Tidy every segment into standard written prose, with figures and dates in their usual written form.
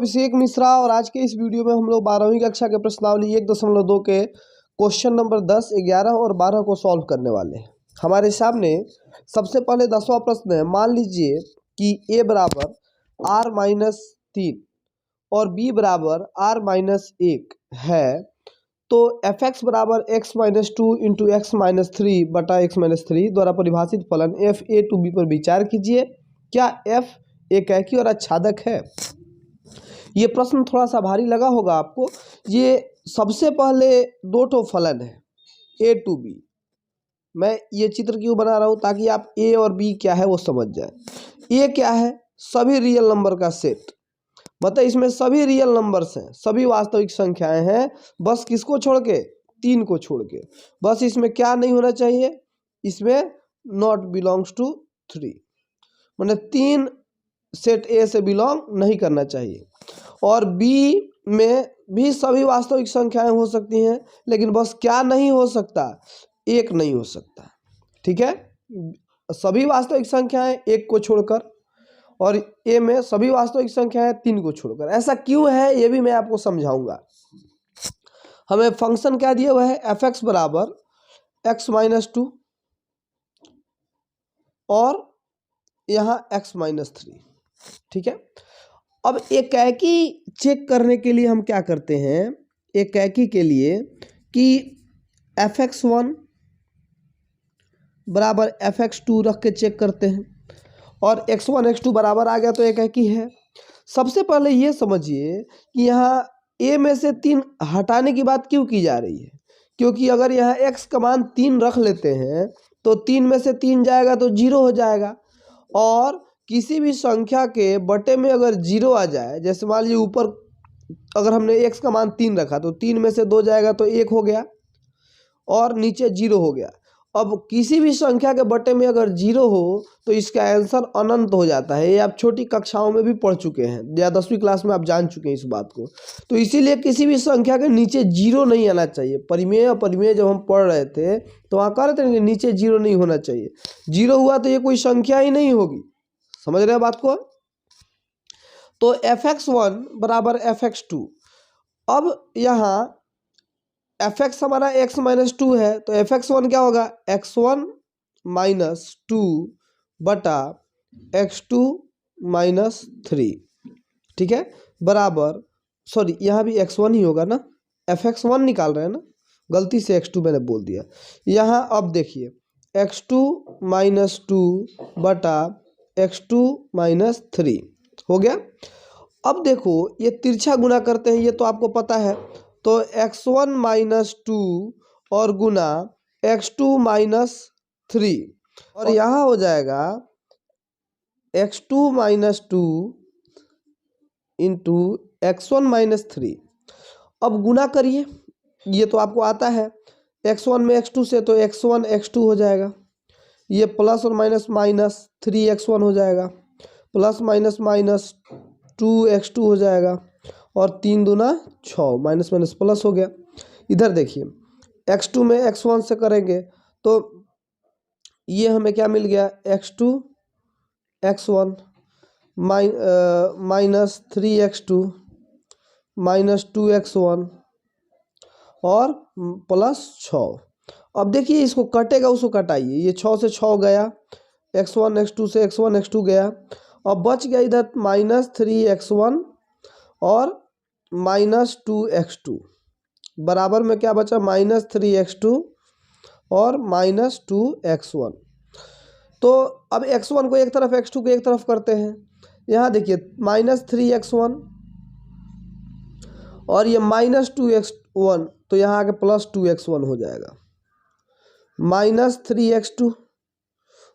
अभिषेक मिश्रा और आज के इस वीडियो में हम लोग 12वीं कक्षा के प्रश्नावली 1.2 के क्वेश्चन नंबर 10, 11 और 12 को सॉल्व करने वाले हैं। हमारे सामने सबसे पहले 10वां प्रश्न है। मान लीजिए कि a बराबर r-3 और b बराबर r-1 है, तो fx बराबर x-2 इंटू x-3 बटा x-3 द्वारा परिभाषित फलन f a टू b पर विचार कीजिए। क्या f एकाकी और आच्छादक है? ये प्रश्न थोड़ा सा भारी लगा होगा आपको। ये सबसे पहले दो ठो फलन है ए टू बी। मैं ये चित्र क्यों बना रहा हूँ, ताकि आप ए और बी क्या है वो समझ जाए। ए क्या है? सभी रियल नंबर का सेट, मतलब इसमें सभी रियल नंबर्स हैं, सभी वास्तविक संख्याएं हैं, बस किसको छोड़ के? 3 को छोड़ के। बस इसमें क्या नहीं होना चाहिए? इसमें नॉट बिलोंग्स टू 3, मतलब 3 सेट ए से बिलोंग नहीं करना चाहिए। और बी में भी सभी वास्तविक संख्याएं हो सकती हैं, लेकिन बस क्या नहीं हो सकता? एक नहीं हो सकता। ठीक है, सभी वास्तविक संख्याएं एक को छोड़कर, और ए में सभी वास्तविक संख्याएं 3 को छोड़कर। ऐसा क्यों है ये भी मैं आपको समझाऊंगा। हमें फंक्शन क्या दिया हुआ है? एफ एक्स बराबर x-2 और यहाँ x-3। ठीक है, अब एकाकी चेक करने के लिए हम क्या करते हैं? एकाकी के लिए कि fx1 बराबर fx2 रख के चेक करते हैं, और x1 x2 बराबर आ गया तो एकाकी है। सबसे पहले ये समझिए कि यहाँ a में से 3 हटाने की बात क्यों की जा रही है, क्योंकि अगर यहाँ x का मान 3 रख लेते हैं तो 3 में से 3 जाएगा तो 0 हो जाएगा। और किसी भी संख्या के बटे में अगर 0 आ जाए, जैसे मान लीजिए ऊपर अगर हमने x का मान 3 रखा तो 3 में से 2 जाएगा तो 1 हो गया, और नीचे 0 हो गया। अब किसी भी संख्या के बटे में अगर 0 हो तो इसका आंसर अनंत हो जाता है। ये आप छोटी कक्षाओं में भी पढ़ चुके हैं, या 10वीं क्लास में आप जान चुके हैं इस बात को। तो इसीलिए किसी भी संख्या के नीचे 0 नहीं आना चाहिए। परिमेय अपरिमेय जब हम पढ़ रहे थे तो वहाँ कह रहे थे कि नीचे 0 नहीं होना चाहिए। 0 हुआ तो ये कोई संख्या ही नहीं होगी। समझ रहे हैं बात को? तो fx1 बराबर fx2। अब यहाँ fx हमारा x-2 है, तो fx1 क्या होगा? x1-2 बटा x2-3। ठीक है, बराबर, सॉरी यहाँ भी x1 ही होगा ना, fx1 निकाल रहे हैं ना, गलती से x2 मैंने बोल दिया। यहाँ अब देखिए x2-2 बटा x2-3 हो गया। अब देखो ये तिरछा गुना करते हैं, ये तो आपको पता है। तो x1-2 और गुना x2-3, और यहाँ हो जाएगा x2-2 इंटू x1-3। अब गुना करिए, ये तो आपको आता है। x1 में x2 से तो x1 x2 हो जाएगा, ये प्लस और माइनस माइनस 3x1 हो जाएगा, प्लस माइनस माइनस 2x2 हो जाएगा, और 3 दूना 6, माइनस माइनस प्लस हो गया। इधर देखिए x2 में x1 से करेंगे तो ये हमें क्या मिल गया? x2 x1 minus 3x2 minus 2x1 और प्लस 6। अब देखिए इसको कटेगा, उसको कटाइए। ये 6 से 6 गया, x1 x2 से x1 x2 गया। अब बच गया इधर माइनस 3x1 और माइनस 2x2, बराबर में क्या बचा? माइनस 3x2 और माइनस 2x1। तो अब x1 को एक तरफ, x2 को एक तरफ करते हैं। यहाँ देखिए माइनस 3x1 और ये माइनस 2x1, तो यहाँ आके प्लस 2x1 हो जाएगा, माइनस 3x2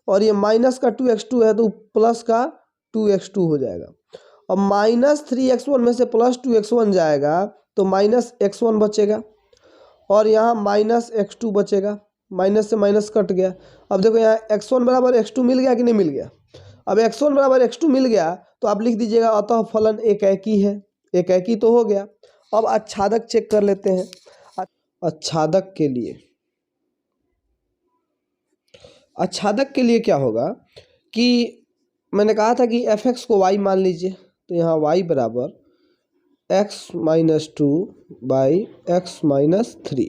और ये माइनस का 2x2 है तो प्लस का 2x2 हो जाएगा। अब माइनस 3x1 में से प्लस 2x1 जाएगा तो माइनस x1 बचेगा, और यहाँ माइनस x2 बचेगा, माइनस से माइनस कट गया। अब देखो यहाँ x1 बराबर x2 मिल गया कि नहीं मिल गया? अब x1 बराबर x2 मिल गया तो आप लिख दीजिएगा अतः फलन एकाकी है। एकाकी तो हो गया। अब आच्छादक चेक कर लेते हैं। आच्छादक के लिए क्या होगा कि मैंने कहा था कि fx को y मान लीजिए, तो यहाँ y बराबर x-2/x-3।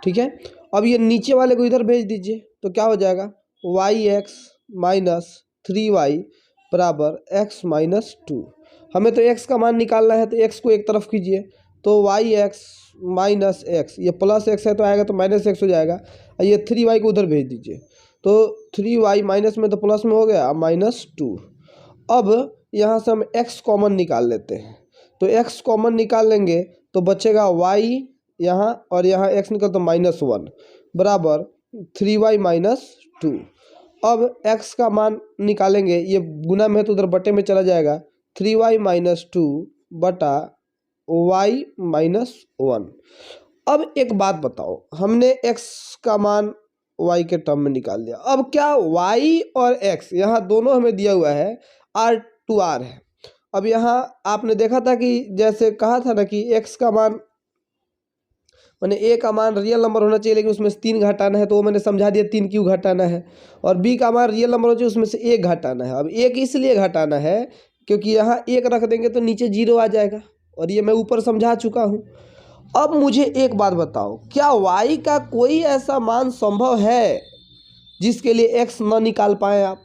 ठीक है, अब ये नीचे वाले को इधर भेज दीजिए तो क्या हो जाएगा, y(x-3y) बराबर x-2। हमें तो x का मान निकालना है तो x को एक तरफ कीजिए तो y(x-x), ये प्लस x है तो आएगा तो माइनस x हो जाएगा। ये 3y को उधर भेज दीजिए तो 3y माइनस में तो प्लस में हो गया -2। अब यहाँ से हम x कॉमन निकाल लेते हैं तो x कॉमन निकाल लेंगे तो बचेगा y यहाँ और यहाँ x निकल तो -1 बराबर 3y-2। अब x का मान निकालेंगे, ये गुना में है तो उधर बटे में चला जाएगा, 3y-2 बटा y-1। अब एक बात बताओ, हमने x का मान y के टर्म में निकाल लिया, अब क्या y और x यहाँ दोनों हमें दिया हुआ है r/r है। अब यहाँ आपने देखा था कि जैसे कहा था ना कि x का मान मैंने a का मान रियल नंबर होना चाहिए लेकिन उसमें से 3 घटाना है तो वो मैंने समझा दिया 3 क्यों घटाना है, और b का मान रियल नंबर होना चाहिए उसमें से 1 घटाना है। अब 1 इसलिए घटाना है क्योंकि यहाँ 1 रख देंगे तो नीचे 0 आ जाएगा, और ये मैं ऊपर समझा चुका हूँ। अब मुझे एक बात बताओ, क्या y का कोई ऐसा मान संभव है जिसके लिए x न निकाल पाए आप?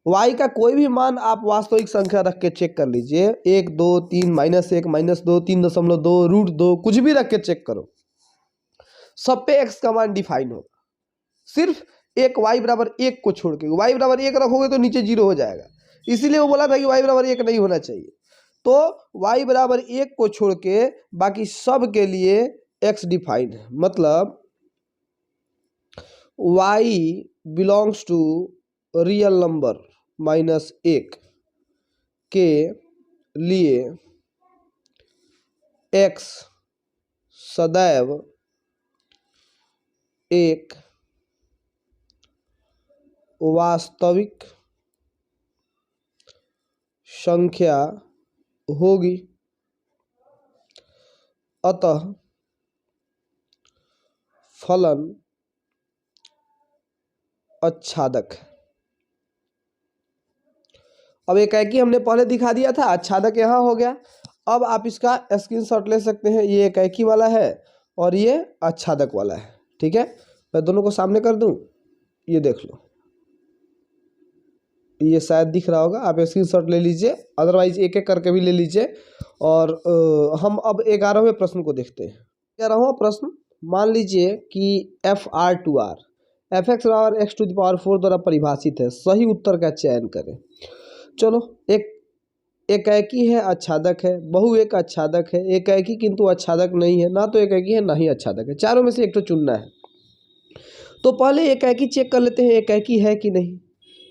y का कोई भी मान आप वास्तविक संख्या रख के चेक कर लीजिए, 1 2 3 -1 -2 3.2 √2 कुछ भी रख के चेक करो, सब पे x का मान डिफाइन होगा, सिर्फ एक y बराबर 1 को छोड़ के। y बराबर 1 रखोगे तो नीचे 0 हो जाएगा, इसीलिए वो बोला था कि y बराबर 1 नहीं होना चाहिए। तो y बराबर 1 को छोड़ के बाकी सब के लिए x डिफाइन है, मतलब y belongs to real number -1 के लिए x सदैव एक वास्तविक संख्या होगी, अतः फलन आच्छादक है। अब एक एकी हमने पहले दिखा दिया था, आच्छादक यहाँ हो गया। अब आप इसका स्क्रीनशॉट ले सकते हैं, ये एक एकी वाला है और ये आच्छादक वाला है। ठीक है, मैं दोनों को सामने कर दूं, ये देख लो, ये शायद दिख रहा होगा, आप स्क्रीनशॉट ले लीजिए, अदरवाइज एक एक करके भी ले लीजिए। और हम अब 11वें प्रश्न को देखते हैं। 11वां प्रश्न, मान लीजिए कि FR2R fx बराबर x⁴ द्वारा परिभाषित है, सही उत्तर का चयन करें। चलो, एक एकाकी है, आच्छादक है, बहु एक आच्छादक है, एकाकी किंतु आच्छादक नहीं है, ना तो एकाकी है ना ही आच्छादक है, चारों में से एक तो चुनना है। तो पहले एकाकी चेक कर लेते हैं एकाकी है कि नहीं।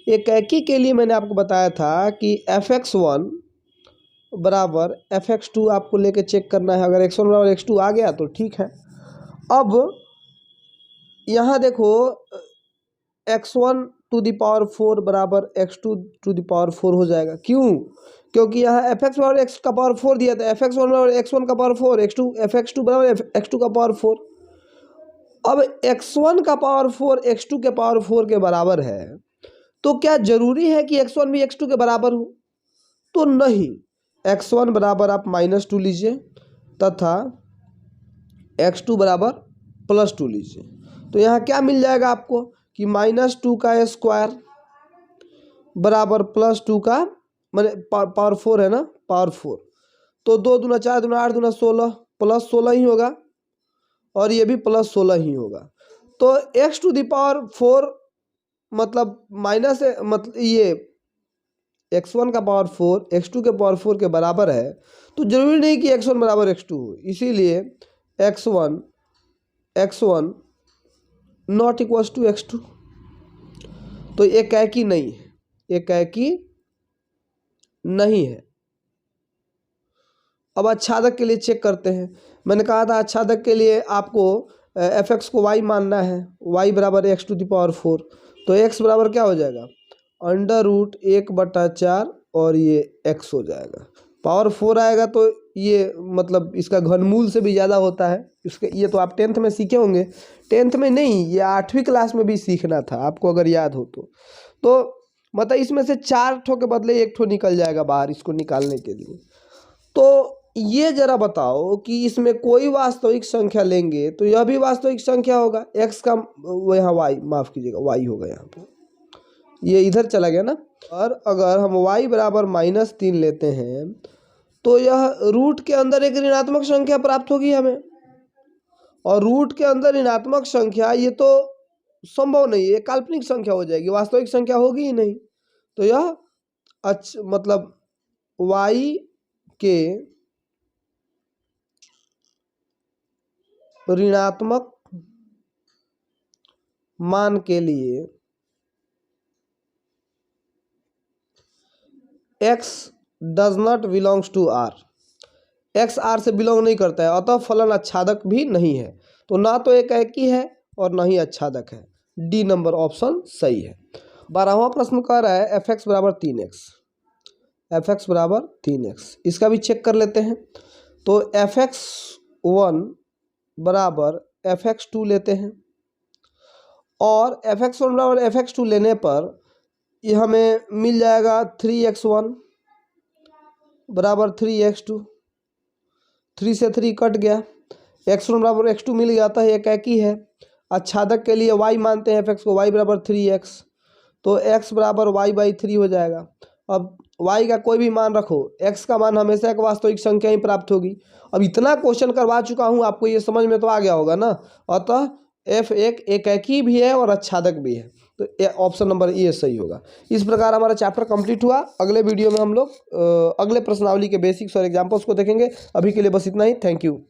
एकाकी के लिए मैंने आपको बताया था कि fx1 बराबर fx2 आपको लेके चेक करना है, अगर x1 बराबर x2 आ गया तो ठीक है। अब यहाँ देखो, x1⁴ बराबर x2⁴ हो जाएगा, क्यों? क्योंकि यहाँ fx बराबर x⁴ दिया था, fx1 बराबर x1⁴, fx2 बराबर x2⁴। अब x1⁴ x2⁴ के बराबर है तो क्या जरूरी है कि x1 भी x2 के बराबर हो? तो नहीं, x1 बराबर आप -2 लीजिए तथा x2 बराबर +2 लीजिए, तो यहाँ क्या मिल जाएगा आपको कि -2 का स्क्वायर बराबर +2 का मैंने पावर 4 है ना, पावर 4, तो 2 दूना 4 दूना 8 दूना 16 +16 ही होगा, और ये भी +16 ही होगा। तो x⁴ मतलब माइनस है, मतलब ये x1 का पावर 4 x2 के पावर 4 के बराबर है, तो जरूरी नहीं कि x1 बराबर x2 हो, इसीलिए x1 not equals to x2, तो एकाकी नहीं है, एकाकी नहीं है। अब आच्छादक के लिए चेक करते हैं। मैंने कहा था आच्छादक के लिए आपको fx को y मानना है, y बराबर x⁴, तो x बराबर क्या हो जाएगा, √1/4 और ये x हो जाएगा, पावर 4 आएगा तो ये मतलब इसका घनमूल से भी ज़्यादा होता है। इसके ये तो आप 10th में सीखे होंगे, 10th में नहीं, ये 8वीं क्लास में भी सीखना था आपको अगर याद हो तो मतलब इसमें से 4 ठो के बदले 1 ठो निकल जाएगा बाहर, इसको निकालने के लिए। तो ये जरा बताओ कि इसमें कोई वास्तविक संख्या लेंगे तो यह भी वास्तविक संख्या होगा, x का वो यहाँ y, माफ कीजिएगा y होगा यहाँ पे, ये इधर चला गया ना। और अगर हम y बराबर -3 लेते हैं तो यह रूट के अंदर एक ऋणात्मक संख्या प्राप्त होगी हमें, और रूट के अंदर ऋणात्मक संख्या ये तो संभव नहीं है, ये काल्पनिक संख्या हो जाएगी, वास्तविक संख्या होगी ही नहीं। तो यह मतलब y के ऋणात्मक मान के लिए x does not belongs to r, x r से बिलोंग नहीं करता है, अतः फलन आच्छादक भी नहीं है। तो ना तो एकाकी है और ना ही आच्छादक है, डी नंबर ऑप्शन सही है। 12वां प्रश्न कह रहा है fx बराबर 3x, fx बराबर 3x, इसका भी चेक कर लेते हैं। तो fx1 बराबर fx2 लेते हैं, और fx1 बराबर fx2 लेने पर ये हमें मिल जाएगा 3x1 बराबर 3x2, 3 से 3 कट गया, x1 बराबर x2 मिल जाता है, एकाकी है। आच्छादक के लिए y मानते हैं fx को, y बराबर 3x, तो x बराबर y/3 हो जाएगा। अब y का कोई भी मान रखो, x का मान हमेशा एक वास्तविक संख्या ही प्राप्त होगी। अब इतना क्वेश्चन करवा चुका हूँ, आपको ये समझ में तो आ गया होगा ना। अतः f एक एकाकी भी है और आच्छादक भी है, तो ऑप्शन नंबर ए सही होगा। इस प्रकार हमारा चैप्टर कंप्लीट हुआ। अगले वीडियो में हम लोग अगले प्रश्नावली के बेसिक्स और एग्जाम्पल्स को देखेंगे। अभी के लिए बस इतना ही। Thank you.